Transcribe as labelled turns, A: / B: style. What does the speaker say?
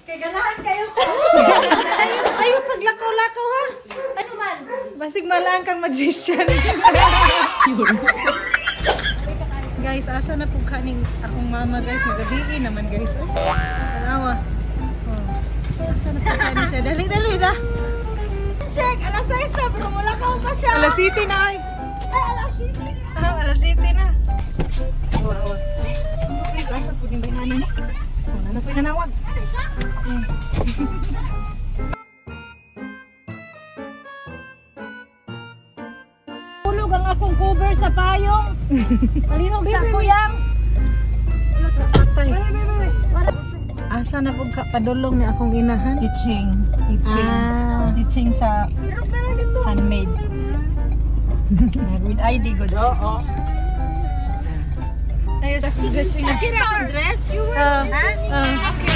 A: Kaganahan kayo ko.
B: Ayaw paglakaw-lakaw ha.
A: Ano man?
B: Basig malaan kang magician. Guys, asa na po kaning akong mama guys. Magabi naman guys. Oh, tanawa. Oh. Asa na po kaning siya. Dali na.
A: Check, alas 6 na, pero wala ka pa siya.
B: Alas 7 na ay.
A: Ay, alas 7 na.
B: Alas 7 na. Oh. Asa po din binana na. Ano po nanawag?
A: Ano siya?
B: Tulog ang akong cover sa payong. Palinog sa kuyang. Asa na po ka padulong ni akong inahan?
C: Teaching sa
A: Meron dito.
C: handmade. With ID good. Oo.
B: Ayos ako dressing.
A: Kira ako dress? You
B: Okay.